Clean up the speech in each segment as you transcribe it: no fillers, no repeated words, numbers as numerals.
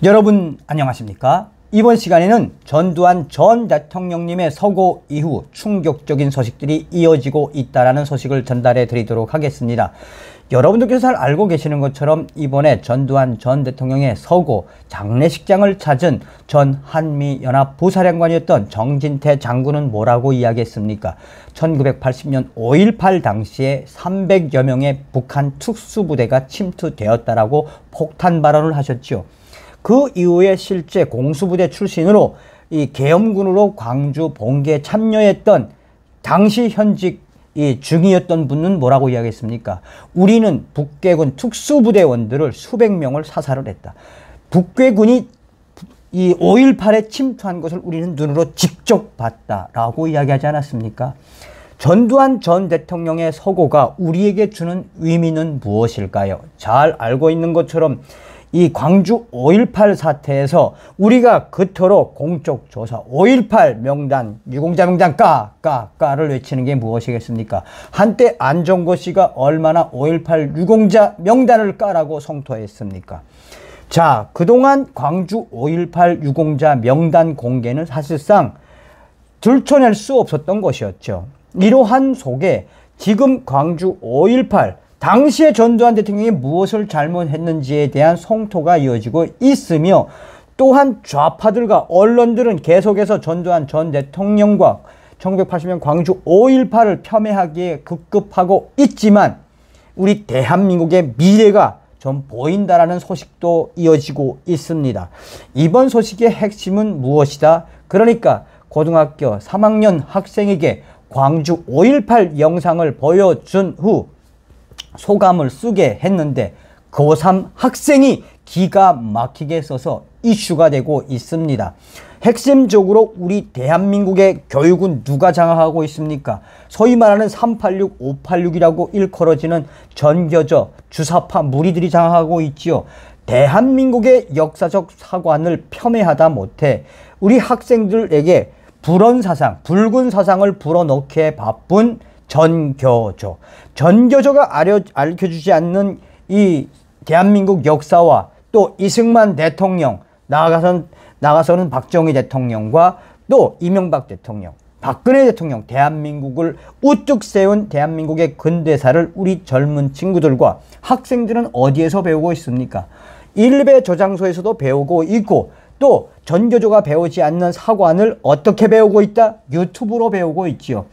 여러분 안녕하십니까? 이번 시간에는 전두환 전 대통령님의 서고 이후 충격적인 소식들이 이어지고 있다는 소식을 전달해 드리도록 하겠습니다. 여러분들께서 잘 알고 계시는 것처럼 이번에 전두환 전 대통령의 서고 장례식장을 찾은 전 한미연합 부사령관이었던 정진태 장군은 뭐라고 이야기했습니까? 1980년 5.18 당시에 300여 명의 북한 특수부대가 침투되었다라고 폭탄 발언을 하셨죠. 그 이후에 실제 공수부대 출신으로 이 계엄군으로 광주 봉계에 참여했던 당시 현직 중이었던 분은 뭐라고 이야기했습니까? 우리는 북괴군 특수부대원들을 수백 명을 사살을 했다. 북괴군이 이 5.18에 침투한 것을 우리는 눈으로 직접 봤다라고 이야기하지 않았습니까? 전두환 전 대통령의 서고가 우리에게 주는 의미는 무엇일까요? 잘 알고 있는 것처럼 이 광주 5.18 사태에서 우리가 그토록 공적 조사 5.18 명단, 유공자 명단 까를 외치는 게 무엇이겠습니까? 한때 안종거 씨가 얼마나 5.18 유공자 명단을 까라고 성토했습니까? 자, 그동안 광주 5.18 유공자 명단 공개는 사실상 들춰낼 수 없었던 것이었죠. 이러한 속에 지금 광주 5.18 당시에 전두환 대통령이 무엇을 잘못했는지에 대한 성토가 이어지고 있으며, 또한 좌파들과 언론들은 계속해서 전두환 전 대통령과 1980년 광주 5.18을 폄훼하기에 급급하고 있지만 우리 대한민국의 미래가 좀 보인다라는 소식도 이어지고 있습니다. 이번 소식의 핵심은 무엇이다? 그러니까 고등학교 3학년 학생에게 광주 5.18 영상을 보여준 후 소감을 쓰게 했는데 고3 학생이 기가 막히게 써서 이슈가 되고 있습니다. 핵심적으로 우리 대한민국의 교육은 누가 장악하고 있습니까? 소위 말하는 386, 586이라고 일컬어지는 전교조, 주사파 무리들이 장악하고 있지요. 대한민국의 역사적 사관을 폄훼하다 못해 우리 학생들에게 불온 사상, 붉은 사상을 불어넣기에 바쁜 전교조가 알려주지 않는 이 대한민국 역사와 또 이승만 대통령, 나아가서는 박정희 대통령과 또 이명박 대통령, 박근혜 대통령, 대한민국을 우뚝 세운 대한민국의 근대사를 우리 젊은 친구들과 학생들은 어디에서 배우고 있습니까? 일베 조장소에서도 배우고 있고, 또 전교조가 배우지 않는 사관을 어떻게 배우고 있다? 유튜브로 배우고 있지요.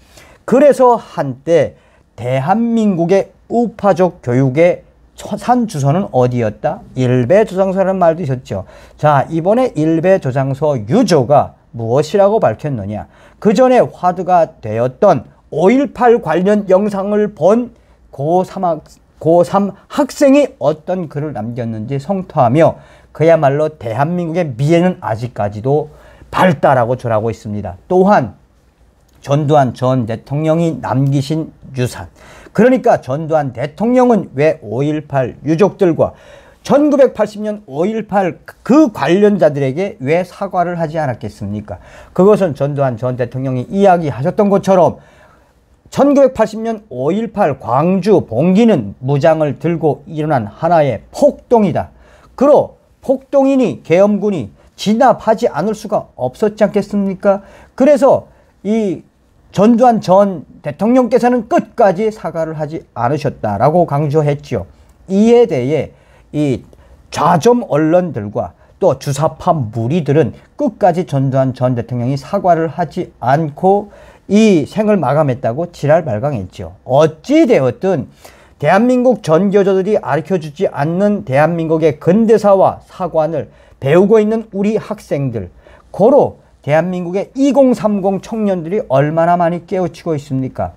그래서 한때 대한민국의 우파적 교육의 산주소는 어디였다? 일베 조장소라는 말도 있었죠. 자, 이번에 일베 조장소 유조가 무엇이라고 밝혔느냐? 그 전에 화두가 되었던 5.18 관련 영상을 본 고3 학생이 어떤 글을 남겼는지 성토하며 그야말로 대한민국의 미래는 아직까지도 밝다라고 전하고 있습니다. 또한 전두환 전 대통령이 남기신 유산, 그러니까 전두환 대통령은 왜 5.18 유족들과 1980년 5.18 그 관련자들에게 왜 사과를 하지 않았겠습니까? 그것은 전두환 전 대통령이 이야기하셨던 것처럼 1980년 5.18 광주 봉기는 무장을 들고 일어난 하나의 폭동이다. 그러 폭동이니 계엄군이 진압하지 않을 수가 없었지 않겠습니까? 그래서 이 전두환 전 대통령께서는 끝까지 사과를 하지 않으셨다라고 강조했지요. 이에 대해 이 좌점 언론들과 또 주사파 무리들은 끝까지 전두환 전 대통령이 사과를 하지 않고 이 생을 마감했다고 지랄발광했죠. 어찌되었든 대한민국 전교조들이 가르쳐주지 않는 대한민국의 근대사와 사관을 배우고 있는 우리 학생들, 고로 대한민국의 2030 청년들이 얼마나 많이 깨우치고 있습니까?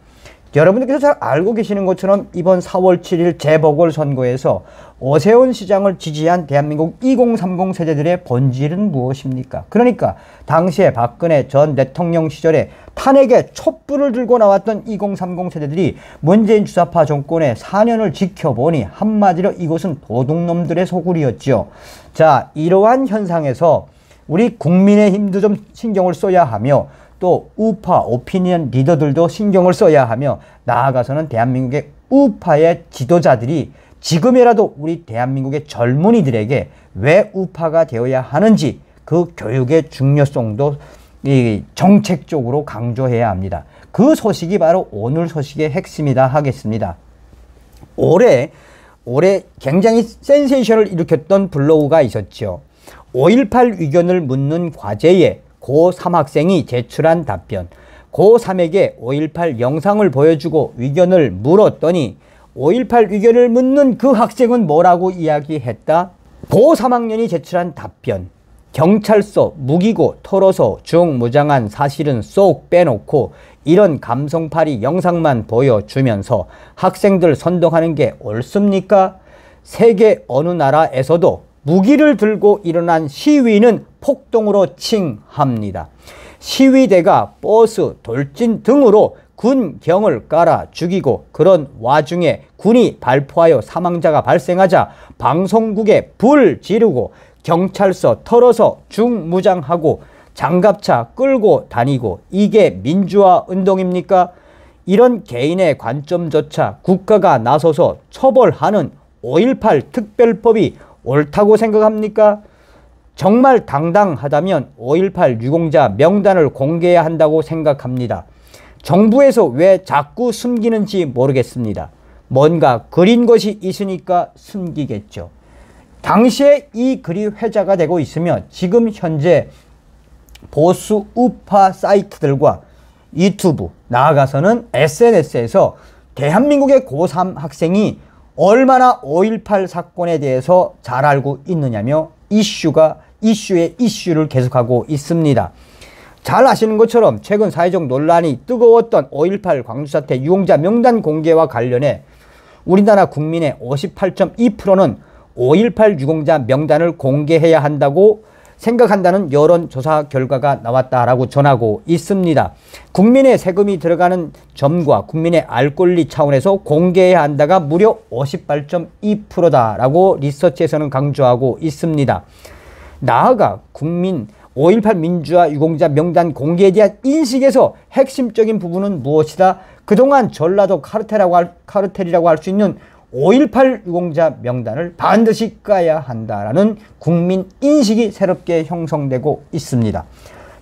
여러분들께서 잘 알고 계시는 것처럼 이번 4월 7일 재보궐선거에서 오세훈 시장을 지지한 대한민국 2030 세대들의 본질은 무엇입니까? 그러니까 당시에 박근혜 전 대통령 시절에 탄핵에 촛불을 들고 나왔던 2030 세대들이 문재인 주사파 정권의 4년을 지켜보니 한마디로 이것은 도둑놈들의 소굴이었죠. 자, 이러한 현상에서 우리 국민의힘도 좀 신경을 써야 하며 또 우파 오피니언 리더들도 신경을 써야 하며 나아가서는 대한민국의 우파의 지도자들이 지금이라도 우리 대한민국의 젊은이들에게 왜 우파가 되어야 하는지 그 교육의 중요성도 이 정책적으로 강조해야 합니다. 그 소식이 바로 오늘 소식의 핵심이다 하겠습니다. 올해 굉장히 센세이션을 일으켰던 블로그가 있었죠. 5.18 위견을 묻는 과제에 고3 학생이 제출한 답변. 고3에게 5.18 영상을 보여주고 위견을 물었더니 5.18 위견을 묻는 그 학생은 뭐라고 이야기했다? 고3학년이 제출한 답변. 경찰서 무기고 털어서 중무장한 사실은 쏙 빼놓고 이런 감성팔이 영상만 보여주면서 학생들 선동하는 게 옳습니까? 세계 어느 나라에서도 무기를 들고 일어난 시위는 폭동으로 칭합니다. 시위대가 버스, 돌진 등으로 군경을 깔아 죽이고 그런 와중에 군이 발포하여 사망자가 발생하자 방송국에 불 지르고 경찰서 털어서 중무장하고 장갑차 끌고 다니고 이게 민주화 운동입니까? 이런 개인의 관점조차 국가가 나서서 처벌하는 5.18 특별법이 옳다고 생각합니까? 정말 당당하다면 5.18 유공자 명단을 공개해야 한다고 생각합니다. 정부에서 왜 자꾸 숨기는지 모르겠습니다. 뭔가 그린 것이 있으니까 숨기겠죠. 당시에 이 글이 회자가 되고 있으면 지금 현재 보수 우파 사이트들과 유튜브, 나아가서는 SNS에서 대한민국의 고3 학생이 얼마나 5.18 사건에 대해서 잘 알고 있느냐며 이슈의 이슈를 계속하고 있습니다. 잘 아시는 것처럼 최근 사회적 논란이 뜨거웠던 5.18 광주사태 유공자 명단 공개와 관련해 우리나라 국민의 58.2%는 5.18 유공자 명단을 공개해야 한다고 생각한다는 여론조사 결과가 나왔다라고 전하고 있습니다. 국민의 세금이 들어가는 점과 국민의 알 권리 차원에서 공개해야 한다가 무려 58.2%다라고 리서치에서는 강조하고 있습니다. 나아가 국민 5.18 민주화 유공자 명단 공개에 대한 인식에서 핵심적인 부분은 무엇이다? 그동안 전라도 카르텔이라고 할 수 있는 5.18 유공자 명단을 반드시 까야 한다라는 국민 인식이 새롭게 형성되고 있습니다.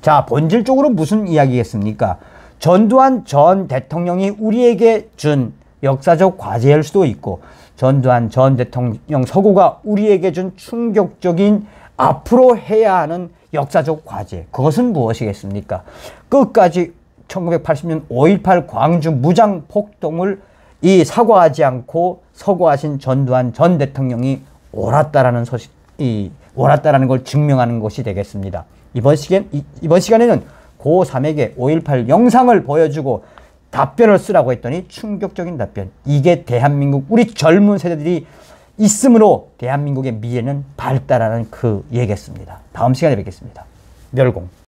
자, 본질적으로 무슨 이야기겠습니까? 전두환 전 대통령이 우리에게 준 역사적 과제일 수도 있고 전두환 전 대통령 서거가 우리에게 준 충격적인 앞으로 해야 하는 역사적 과제, 그것은 무엇이겠습니까? 끝까지 1980년 5.18 광주 무장 폭동을 사과하지 않고 서거하신 전두환 전 대통령이 옳았다라는 옳았다라는 걸 증명하는 것이 되겠습니다. 이번 시간에는 고3에게 5.18 영상을 보여주고 답변을 쓰라고 했더니 충격적인 답변. 이게 대한민국 우리 젊은 세대들이 있으므로 대한민국의 미래는 밝다라는 그 얘기겠습니다. 다음 시간에 뵙겠습니다. 멸공.